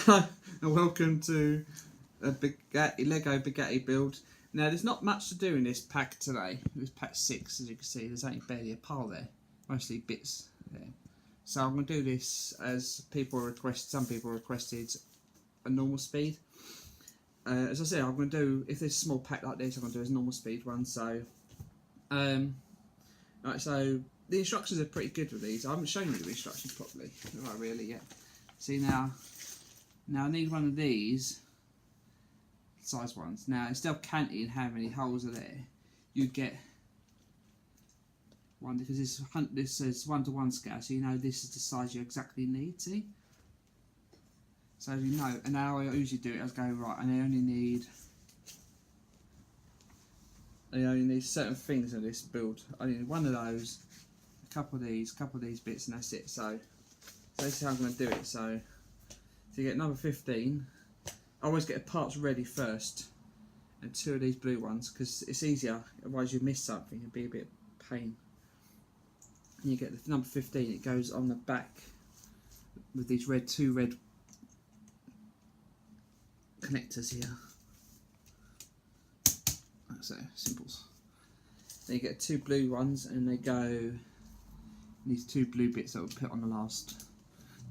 and welcome to a Lego Bugatti build. Now there's not much to do in this pack today. This pack 6, as you can see, there's only barely a pile there, mostly bits there. So I'm going to do this as some people requested a normal speed. As I said, I'm going to do, if there's a small pack like this, I'm going to do a normal speed one. So, right, so the instructions are pretty good with these. I haven't shown you the instructions properly, not really yet. See now I need one of these size ones. Now instead of counting how many holes are there, you get one, because this says 1-to-1 scale, so you know this is the size you exactly need. See, so you know. And now I usually do it, I was going right, and I only need certain things in this build. I need one of those, a couple of these bits, and that's it. So this is how I'm going to do it. So you get number 15. I always get the parts ready first, and 2 of these blue ones, because it's easier. Otherwise you miss something, it'd be a bit of pain. And you get the number 15. It goes on the back with these two red connectors here. So simples. Then you get 2 blue ones, and they go these 2 blue bits that we'll put on the last.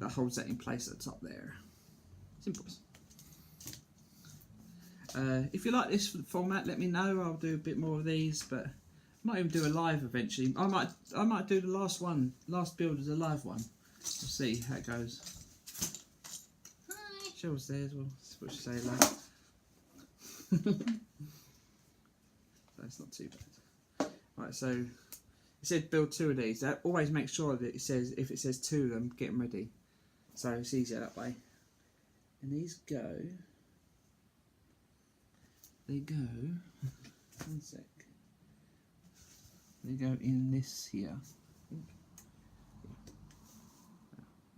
That holds that in place at the top there. Simples. If you like this format, let me know. I'll do a bit more of these, but I might even do a live eventually. I might do the last build as a live one. We'll see how it goes. Hi. Cheryl's there as well. That's what she say, love. That's not too bad. Right, so it said build 2 of these. Always make sure that it says, if it says 2 of them, get them ready. So it's easier that way. And these go. They go. One sec. They go in this here.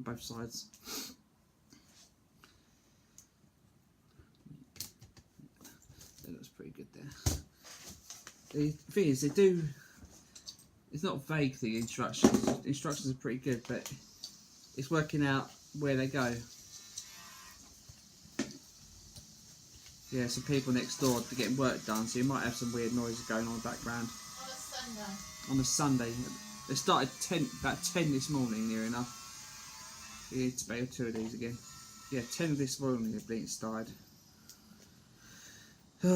Both sides. That looks pretty good there. The thing is, it's not vague, the instructions. The instructions are pretty good, but it's working out where they go. Yeah, some people next door are getting work done, so you might have some weird noises going on in the background. On a Sunday. On a Sunday. They started about 10 this morning, near enough. You need to make 2 of these again. Yeah, 10 this morning the bleeding started. I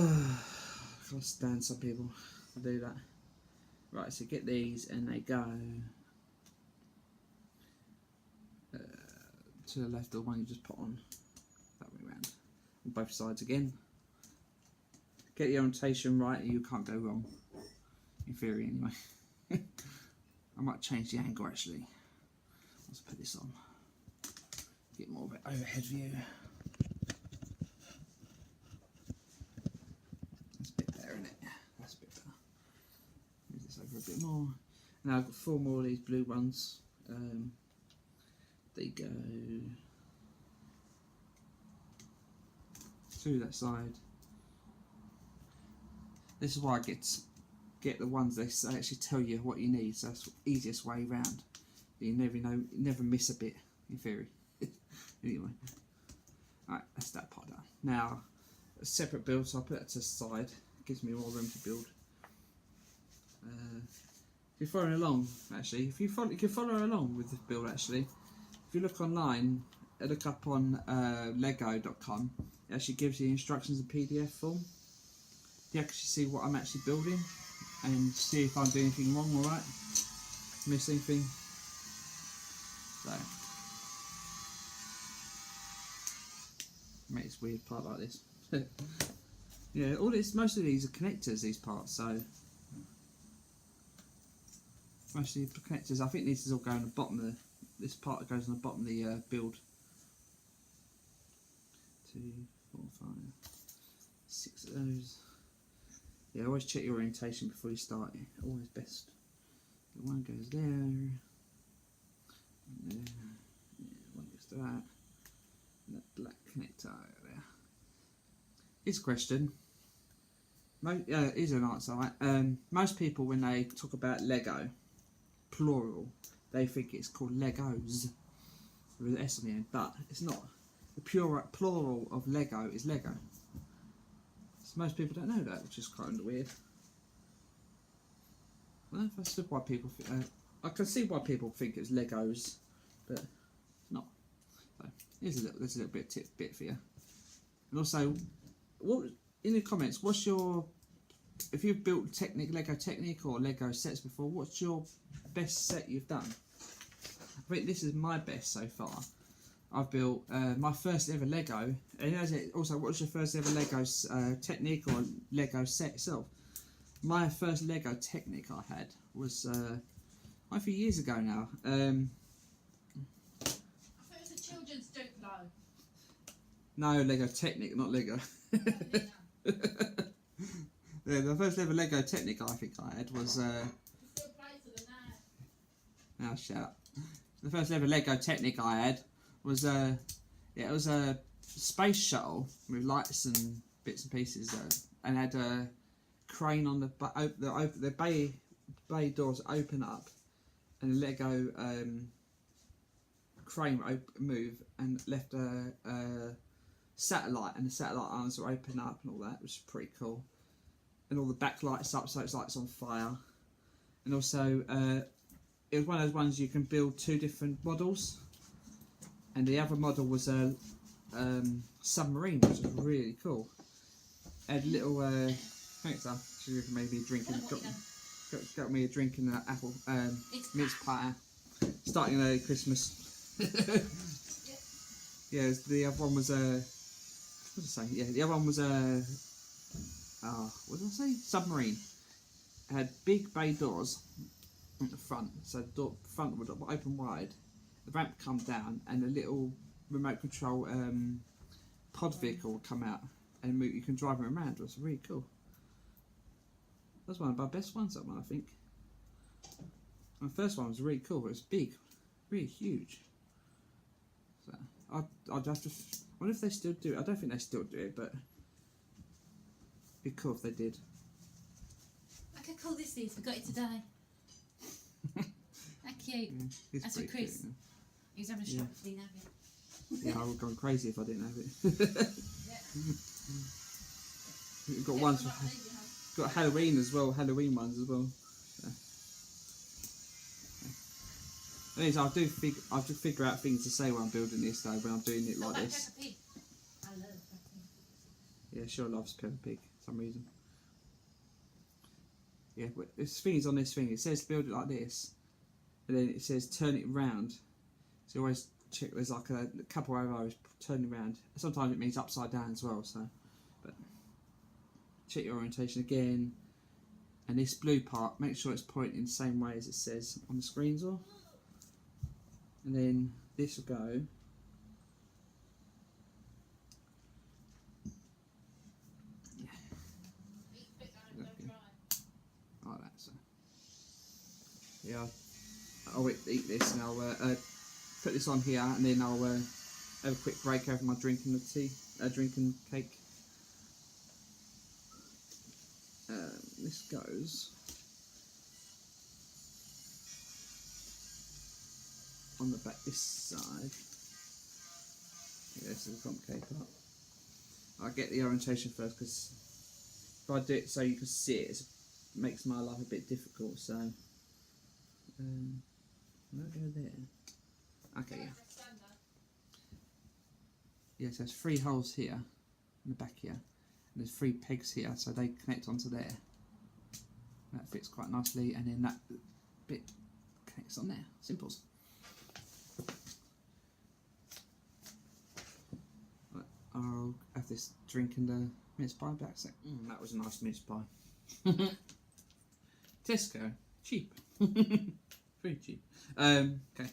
can't stand some people to do that. Right, so get these, and they go to the left of the one you just put on. That way around. On both sides again. Get the orientation right, and you can't go wrong. In theory, anyway. I might change the angle actually. Let's put this on. Get more of an overhead view. That's a bit better, isn't it? That's a bit better. Move this over a bit more. Now I've got 4 more of these blue ones. They go to that side. This is why I get the ones they actually tell you what you need, so that's the easiest way round. You never miss a bit, in theory. Anyway, right, that's that part done. Now, a separate build, so I'll put that to the side. It gives me more room to build. If you're following along, actually, you can follow along with this build. Actually, if you look online, look up on Lego.com. It actually gives you instructions in PDF form. You actually see what I'm actually building and see if I'm doing anything wrong or right, miss anything. So, makes a weird part like this. Yeah, most of these are connectors. These parts, so mostly connectors. I think this is all going on the bottom of this part that goes on the bottom of the build. 2, 4, 5, 6 of those. Yeah, always check your orientation before you start. Always best. The one goes there. And there. Yeah, one goes to that. And that black connector over there. Here's a question. Here's an answer. Right? Most people, when they talk about Lego, plural, they think it's called Legos with an S on the end, but it's not. the plural of Lego is Lego. So most people don't know that, which is kind of weird. Well, that's why people. I can see why people think it's Legos, but it's not. So there's a little bit of bit for you. And also, what in the comments? What's your, if you've built Lego Technic or Lego sets before? What's your best set you've done? I think this is my best so far. I've built my first ever Lego, and also, what's your first ever Lego Technic or Lego set itself? My first Lego Technic I had was a few years ago now. I thought it was a children's Duplo. No, Lego Technic, not Lego. Yeah, the first ever Lego Technic I think I had was. Now shut up. The first ever Lego Technic I had was it was a space shuttle with lights and bits and pieces, and had a crane on the bay doors open up, and the Lego crane move and left a satellite, and the satellite arms were open up and all that, which is pretty cool. And all the backlights up, so it's like it's on fire. And also, it was one of those ones you can build two different models. And the other model was a submarine, which was really cool. Had little, thanks, Al. Should maybe drinking. Got me a drink in the apple mince pie. Starting early Christmas. Yeah, the other one was a. What did I say? Yeah, the other one was a. What did I say? Submarine. It had big bay doors at the front, so the front would open wide. The ramp come down, and a little remote control pod vehicle would come out, and you can drive them around. It was really cool. That's one of my best ones, that one, I think. And the first one was really cool. It was big, really huge. So I'd have to. I wonder if they still do it. I don't think they still do it, but it'd be cool if they did. Look how cool this is. We got it today. How cute. Yeah, that's for Chris. Cute, He's having a shop if he didn't have it. Yeah, I would have gone crazy if I didn't have it. We've got ones for, got Halloween as well, Halloween ones as well. So. Anyways, I'll just figure out things to say when I'm building this though, when I'm doing it like this. Peppa Pig. I love Peppa Pig. Yeah, sure loves Peppa Pig for some reason. Yeah, but this thing is on this thing. It says build it like this, and then it says turn it round. So you always check. There's like a couple of arrows turning around. Sometimes it means upside down as well. So, but check your orientation again. And this blue part, make sure it's pointing the same way as it says on the screen as well. And then this will go. Like that, so yeah, I'll eat this and I'll put this on here, and then I'll have a quick break over my drinking the tea, drinking cake. This goes on the back this side. Yeah, this is the complicated part. I'll get the orientation first, because if I do it so you can see it, it makes my life a bit difficult. So, I'll go there. Okay, yeah. Yeah, so there's 3 holes here in the back here, and there's 3 pegs here, so they connect onto there. That fits quite nicely, and then that bit connects on there. Simples. Right, I'll have this drink and the mince pie back. So, that was a nice mince pie. Tesco, cheap. Very cheap. Okay.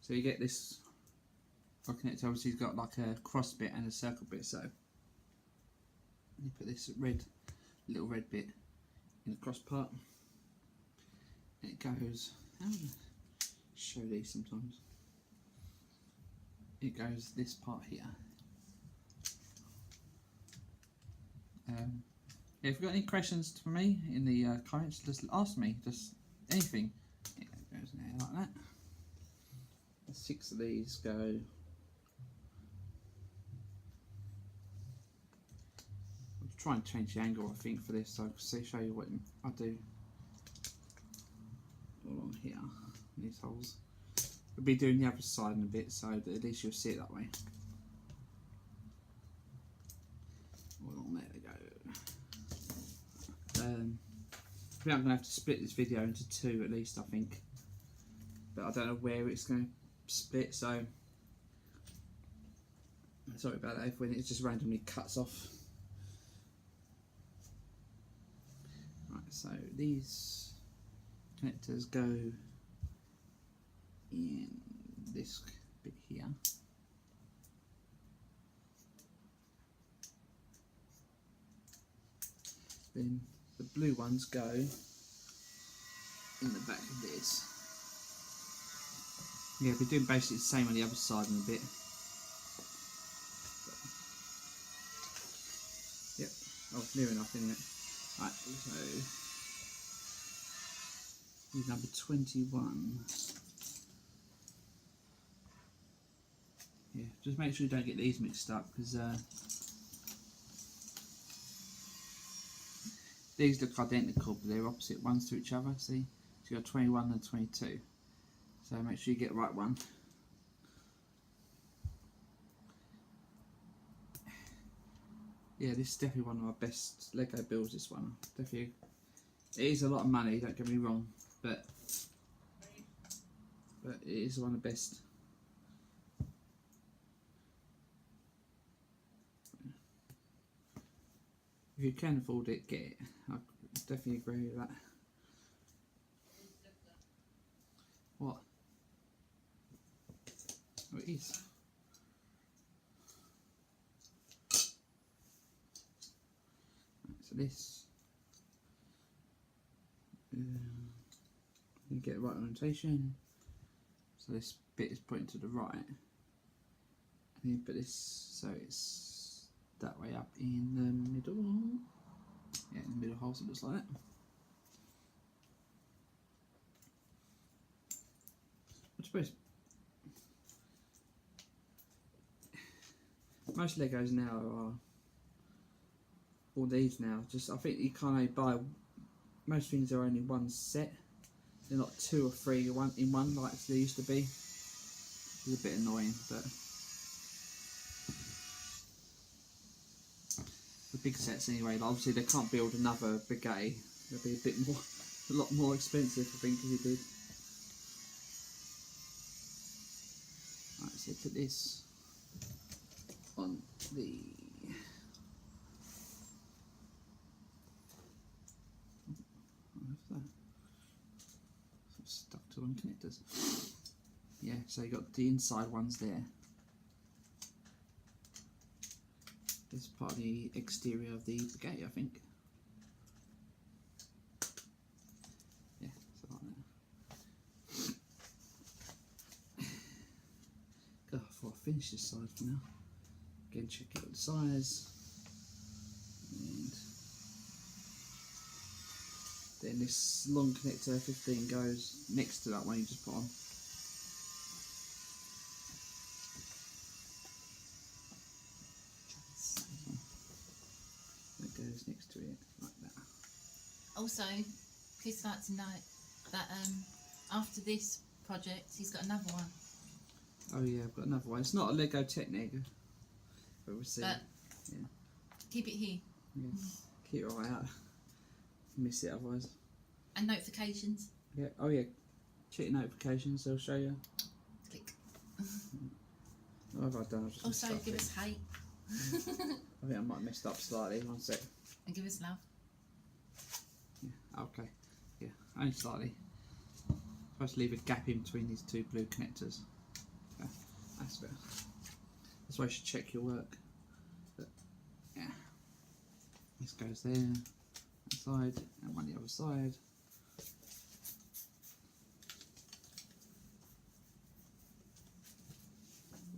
So you get this. I'll connect. Obviously, it's got like a cross bit and a circle bit. So you put this little red bit in the cross part, and it goes. How do I show these sometimes? It goes this part here. If you've got any questions for me in the comments, just ask me. Just anything. Yeah, it goes there like that. 6 of these go try and change the angle, I think, for this, so I can show you what I do along here, these holes. We'll be doing the other side in a bit, so that at least you'll see it that way. Along there we go. I think I'm going to have to split this video into two at least, I think. But I don't know where it's going to split, so sorry about that if when it just randomly cuts off. Right, so these connectors go in this bit here. Then the blue ones go in the back of this. Yeah, we're doing basically the same on the other side in a bit. Yep, oh, near enough, isn't it? Right, so here's number 21. Yeah, just make sure you don't get these mixed up, because these look identical, but they're opposite ones to each other. See, so you've got 21 and 22. So make sure you get the right one. Yeah, this is definitely one of my best Lego builds. This one, definitely. It is a lot of money. Don't get me wrong, but it is one of the best. If you can afford it, get it. I definitely agree with that. What? Oh, it is. Right, so this, you get the right orientation. So this bit is pointing to the right, and then you put this so it's that way up in the middle. Yeah, in the middle hole, so it looks like that. I suppose most Legos now are all these now. Just I think you can't only buy, most things are only one set. They're not 2 or 3 in one like they used to be. It's a bit annoying, but the big sets anyway. Like obviously they can't build another Bugatti. It'll be a bit more, a lot more expensive, I think, if you did. Right, so put this on the stuck to one connectors. Yeah, so you got the inside ones there. This is part of the exterior of the Bugatti, I think. Yeah, so like that. God, I thought I'd finish this side for now. Again, check out the size. And then this long connector 15 goes next to that one you just put on. That goes next to it like that. Also, Chris would like to know that after this project, he's got another one. Oh yeah, I've got another one. It's not a Lego Technic, but we'll see. But yeah. Keep it here. Yeah. Keep your eye out. Miss it otherwise. And notifications. Yeah. Oh yeah. Check your notifications. They'll show you. Click. What have I done? I've just Also, messed up give it. us hate. I think I might have messed up slightly. One sec. And give us love. Yeah. Okay. Yeah. Only slightly. Supposed to leave a gap in between these 2 blue connectors. Okay. That's better. That's why you should check your work. But yeah. This goes there. That side and one the other side.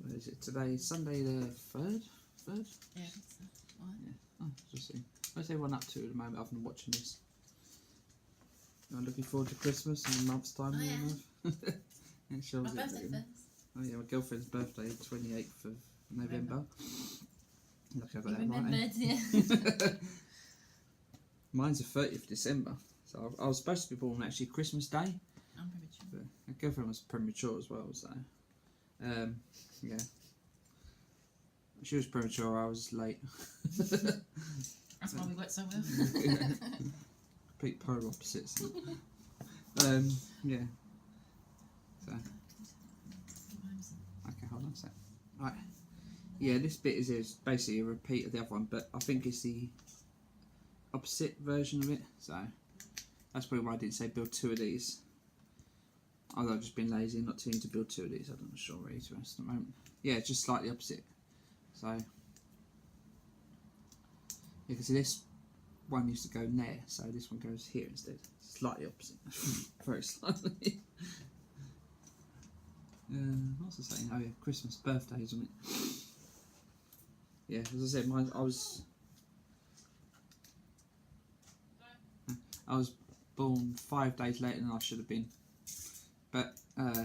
What is it today? Sunday the 3rd? 3rd? Yeah, I think so. Right. Yeah. Oh, just see. What's everyone up to at the moment other than watching this? I'm looking forward to Christmas in a month's time. Oh, yeah. And My birthday first. Oh yeah, my girlfriend's birthday, 28th of November. Look over You there, right? remembered, yeah. Mine's the 30th of December, so I was supposed to be born actually Christmas Day. I'm premature. But my girlfriend was premature as well, so yeah. She was premature, I was late. That's why we work so well. Complete polar opposites. Yeah. So. Okay, hold on a sec. Right. Yeah, this bit is basically a repeat of the other one, but I think it's the opposite version of it, so that's probably why I didn't say build 2 of these. I've just been lazy and not too keen to build 2 of these. I'm not sure really to be honest at the moment. Yeah, it's just slightly opposite. So you can see this one used to go in there, so this one goes here instead. Slightly opposite. Very slightly. What was I saying? Oh yeah, Christmas, birthdays, wasn't it? Yeah, as I said, I was born 5 days later than I should have been, but I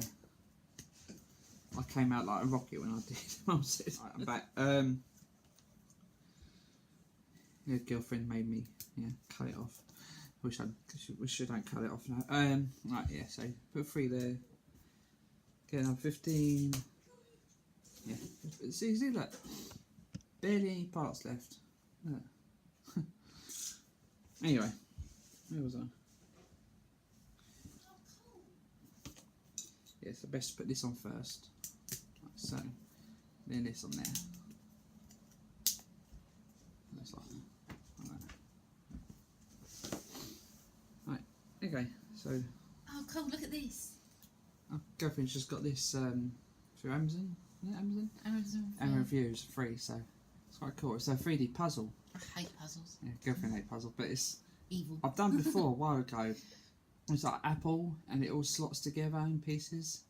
came out like a rocket when I did. Mum said, right, I'm back. Yeah, girlfriend made me cut it off. Wish I don't cut it off now. Right, yeah. So put 3 there. Get another 15. Yeah. See, look. Barely any parts left. Look. Anyway, where was I? Yeah, so best to put this on first. Like so. Then this on there. That's like that. Right, okay, so. Oh, cool, look at this. Our girlfriend's just got this through Amazon. Is it Amazon? Amazon Reviews, free, so it's quite cool. It's a 3D puzzle. I hate puzzles. Yeah, girlfriend hate puzzle, but it's Evil. I've done before a while ago. It's like apple, and it all slots together in pieces.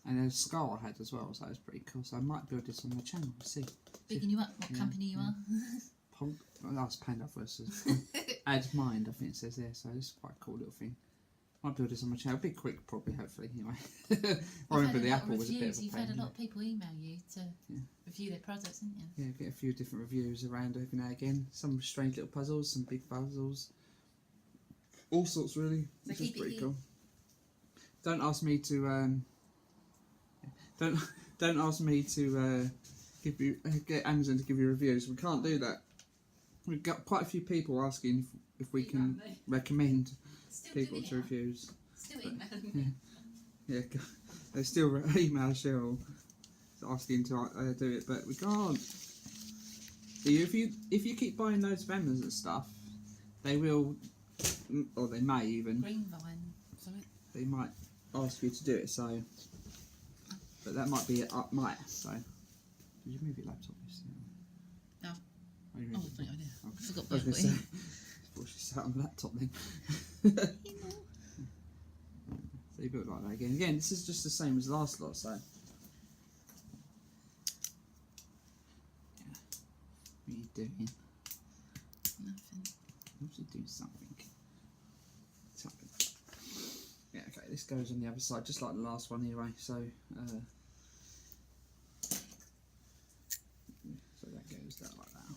And there's a skull I had as well, so it's pretty cool. So I might build this on my channel. We'll see. Bigging you up, what company you are. Punk. Oh, that's Panda versus Add Mind, I think it says there. So this is quite a cool little thing. Might build this on my channel. It'll be quick, probably, hopefully. Anyway, I remember the apple was a bit of a You've pain. had a lot of people email you to review their products, haven't you? Yeah, get a few different reviews around every now and again. Some strange little puzzles, some big puzzles. All sorts, really. So Which is keep it pretty here. cool. Don't ask me to don't ask me to give you get Amazon to give you reviews. We can't do that. We've got quite a few people asking if we can recommend Still people doing to it. reviews. Still emailing me. Yeah, they still email Cheryl asking to do it, but we can't. If you keep buying loads of Amazon stuff, they will, or they may even. Greenvine, something. They might ask you to do it. So, but that might be might. So, did you move your laptop? No. Oh, you Oh, moved it. thank God, yeah. Okay. I forgot I was where going to say, thought she sat on the laptop then. So you built like that again. Again, this is just the same as the last lot, so. Yeah. What are you doing? Nothing. Obviously doing something. Something. Yeah, okay, this goes on the other side, just like the last one anyway, so so that goes there like that.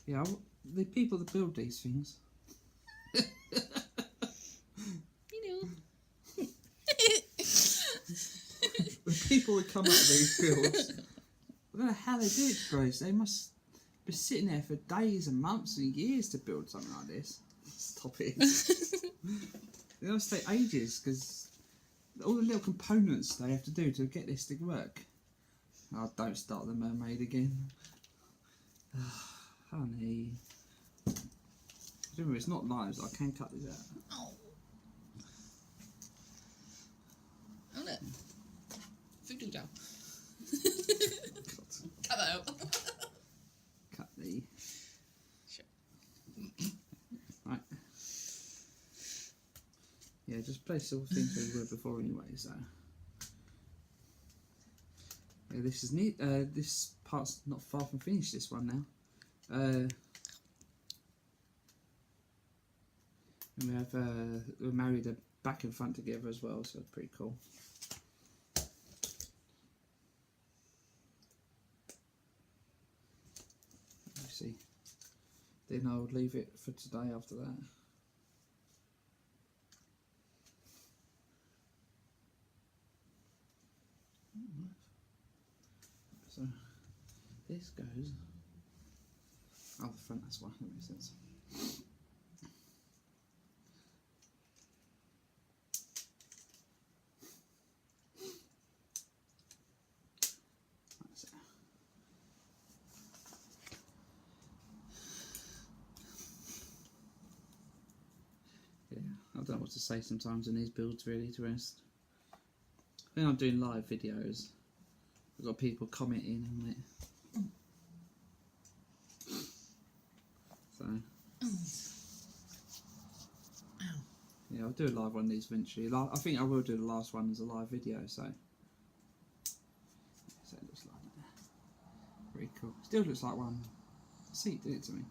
Yeah, the people that build these things. You know. The people that come up with these builds, I don't know how they do it, Grace. They must be sitting there for days and months and years to build something like this. Stop it. They must take ages because all the little components they have to do to get this to work. Oh, don't start the mermaid again. Honey. Remember, it's not live, so I can cut this out. Oh. Oh, look. Voodoo doll. Cut that out. Cut the. Sure. Right. Yeah, just place all things where you were before anyway, so. Yeah, this is neat. This part's not far from finished, this one now. And we have we married a back and front together as well, so it's pretty cool. obviously then I would leave it for today after that. So this goes, oh, the front, that's why, that makes sense. That's it. Yeah, I don't know what to say sometimes in these builds, really, to be honest. When I'm doing live videos, I've got people commenting on it. So, yeah, I'll do a live one of these eventually. I think I will do the last one as a live video, so it looks like that. Very cool. Still looks like one seat, did it to me?